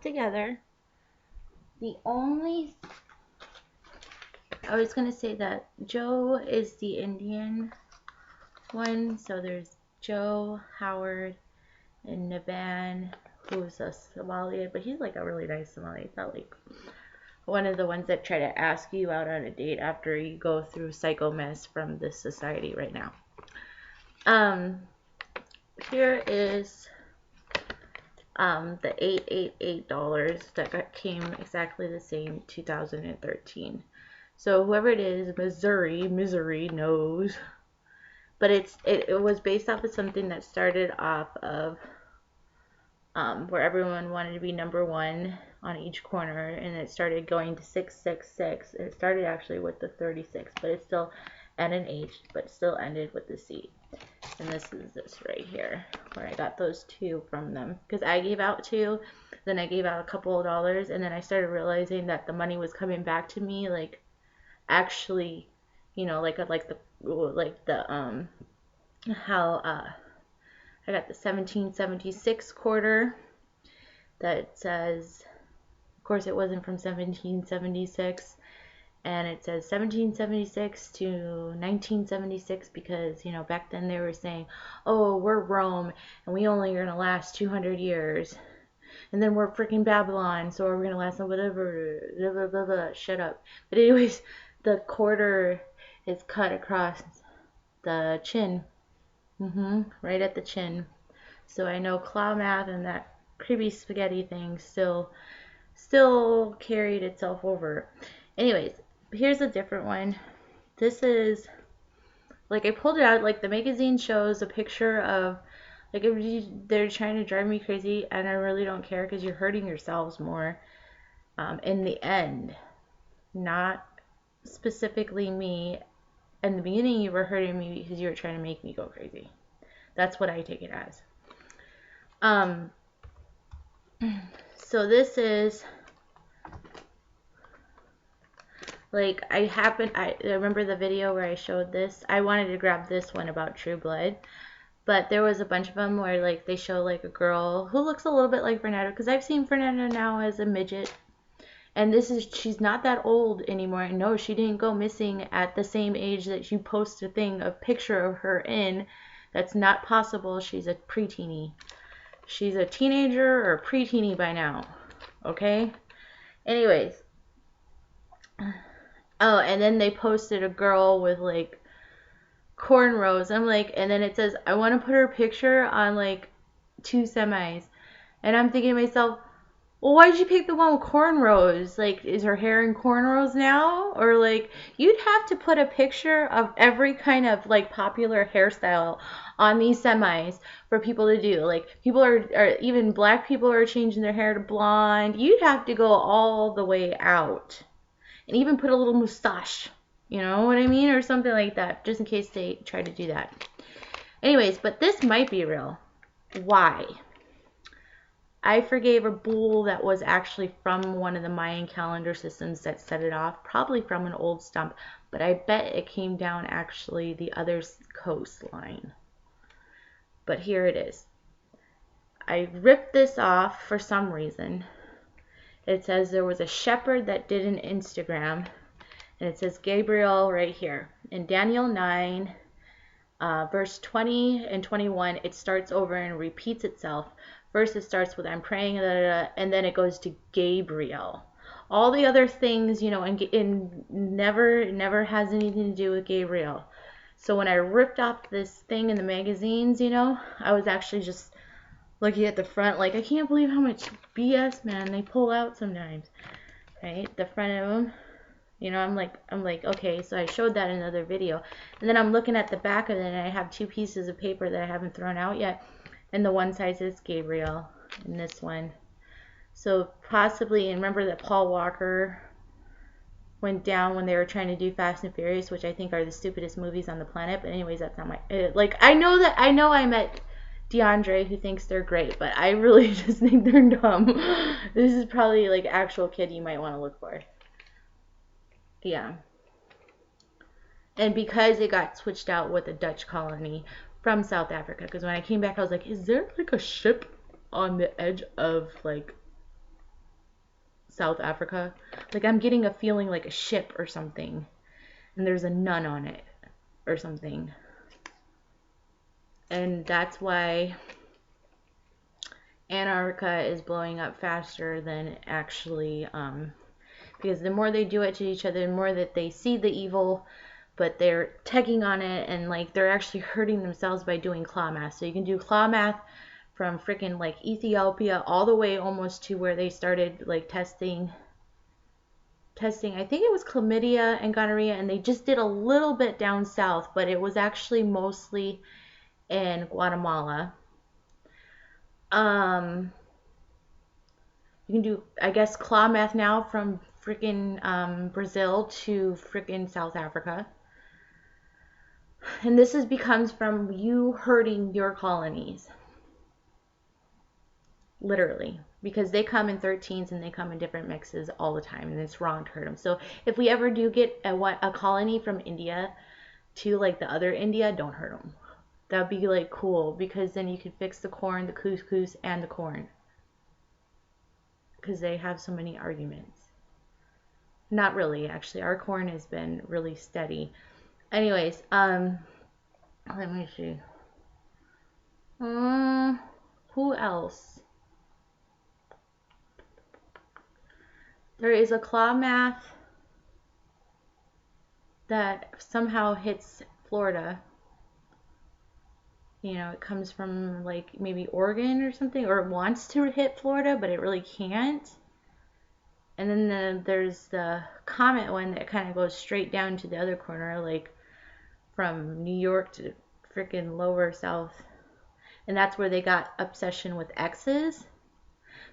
together. The only, I was going to say that Joe is the Indian one. So there's Joe, Howard, and Naban, who's a Somali, but he's like a really nice Somali. He's not like one of the ones that try to ask you out on a date after you go through psycho mess from this society right now. Here is the $888 that came exactly the same 2013. So whoever it is, Misery knows. But it was based off of something that started off of where everyone wanted to be number one on each corner, and it started going to 666. It started actually with the 36, but it still and an H, but still ended with the C. And this is this right here, where I got those two from them, because I gave out two, then I gave out a couple of dollars, and then I started realizing that the money was coming back to me, like actually, you know, like the how I got the 1776 quarter that says, of course it wasn't from 1776, and it says 1776 to 1976 because, you know, back then they were saying, oh, we're Rome and we only are going to last 200 years. And then we're freaking Babylon, so we're going to last whatever, blah, blah, blah, blah. Shut up. But anyways, the quarter is cut across the chin. Right at the chin. So I know KLAMATH and that creepy spaghetti thing still carried itself over. Anyways, here's a different one. This is, like, I pulled it out, like the magazine shows a picture of, like, they're trying to drive me crazy, and I really don't care because you're hurting yourselves more in the end. Not specifically me. In the beginning, you were hurting me because you were trying to make me go crazy. That's what I take it as. So this is, like, I remember the video where I showed this. I wanted to grab this one about True Blood, but there was a bunch of them where, like, they show, like, a girl who looks a little bit like Fernando, because I've seen Fernando now as a midget. And she's not that old anymore. No, she didn't go missing at the same age that you post a picture of her in. That's not possible. She's a preteenie. She's a teenager or preteenie by now. Okay? Anyways. Oh, and then they posted a girl with, like, cornrows. I'm like, and then it says, I want to put her picture on, like, 2 semis. And I'm thinking to myself, well, why did you pick the one with cornrows? Like, is her hair in cornrows now? Or, like, you'd have to put a picture of every kind of, like, popular hairstyle on these semis for people to do. Like, people are even black people are changing their hair to blonde. You'd have to go all the way out. And even put a little mustache. You know what I mean? Or something like that, just in case they try to do that. Anyways, but this might be real. Why? I forgave a BOUL that was actually from one of the Mayan calendar systems that set it off, probably from an old stump, but I bet it came down actually the other coastline. But here it is. I ripped this off for some reason. It says there was a shepherd that did an Instagram, and it says Gabriel right here. In Daniel 9, verse 20 and 21, it starts over and repeats itself. First it starts with I'm praying, and then it goes to Gabriel. All the other things, you know, and never has anything to do with Gabriel. So when I ripped off this thing in the magazines, you know, I was actually just looking at the front like, I can't believe how much BS, man, they pull out sometimes. Right? The front of them. You know, I'm like, okay, so I showed that in another video. And then I'm looking at the back of it, and I have 2 pieces of paper that I haven't thrown out yet. And the one side says Gabriel, and this one. So possibly, and remember that Paul Walker went down when they were trying to do Fast and Furious, which I think are the stupidest movies on the planet. But anyways, that's not my, like, I know I met DeAndre who thinks they're great, but I really just think they're dumb. This is probably, like, actual kid you might want to look for. Yeah. And because it got switched out with a Dutch colony from South Africa, because when I came back I was like, is there like a ship on the edge of like South Africa. Like I'm getting a feeling like a ship or something, and there's a nun on it or something. And that's why Antarctica is blowing up faster than actually, because the more they do it to each other, the more that they see the evil, but they're tagging on it, and like they're actually hurting themselves by doing KLAMATH. So you can do KLAMATH from freaking like Ethiopia all the way almost to where they started like testing. I think it was chlamydia and gonorrhea, and they just did a little bit down south, but it was actually mostly in Guatemala. You can do, I guess, KLAMATH now from freaking Brazil to freaking South Africa. And this becomes from you hurting your colonies. Literally. Because they come in 13s and they come in different mixes all the time, and it's wrong to hurt them. So if we ever do get a colony from India to like the other India, don't hurt them. That'd be like cool, because then you could fix the corn, the couscous, and the corn. Because they have so many arguments. Not really, actually. Our corn has been really steady. Anyways, let me see. Who else? There is a KLAMATH that somehow hits Florida. You know, it comes from like maybe Oregon or something, or it wants to hit Florida, but it really can't. And then there's the comet one that kind of goes straight down to the other corner, like from New York to freaking lower south. And that's where they got obsession with X's.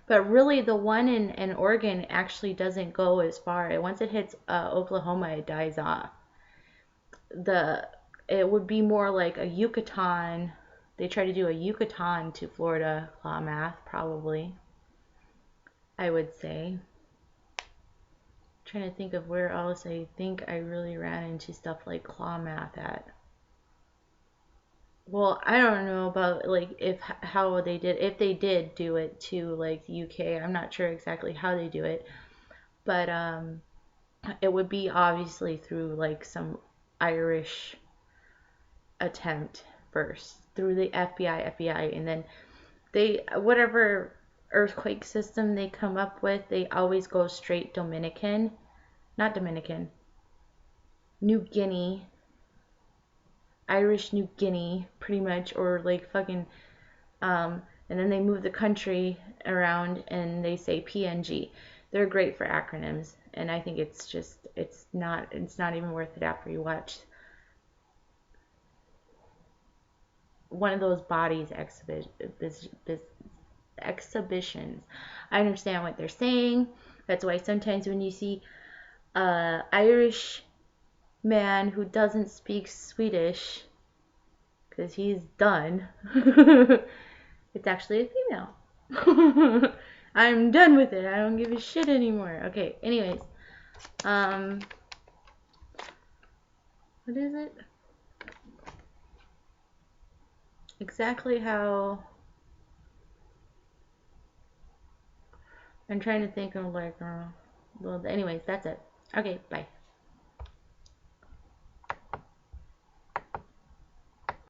But really, the one in Oregon actually doesn't go as far. Once it hits Oklahoma, it dies off. It would be more like a Yucatan. They try to do a Yucatan to Florida KLAMATH, probably. I would say. Trying to think of where else I think I really ran into stuff like KLAMATH at. Well, I don't know about like if they did do it to like the UK. I'm not sure exactly how they do it, but it would be obviously through like some Irish attempt first, through the FBI, and then whatever earthquake system they come up with, they always go straight New Guinea, Irish New Guinea, pretty much, or like fucking, and then they move the country around and they say PNG. They're great for acronyms, and I think it's not even worth it after you watch one of those bodies exhibitions. I understand what they're saying. That's why sometimes when you see Irish man who doesn't speak Swedish, because he's done, it's actually a female. I'm done with it. I don't give a shit anymore. Okay, anyways. What is it? Exactly how... I'm trying to think of like... well, anyways, that's it. Okay, bye.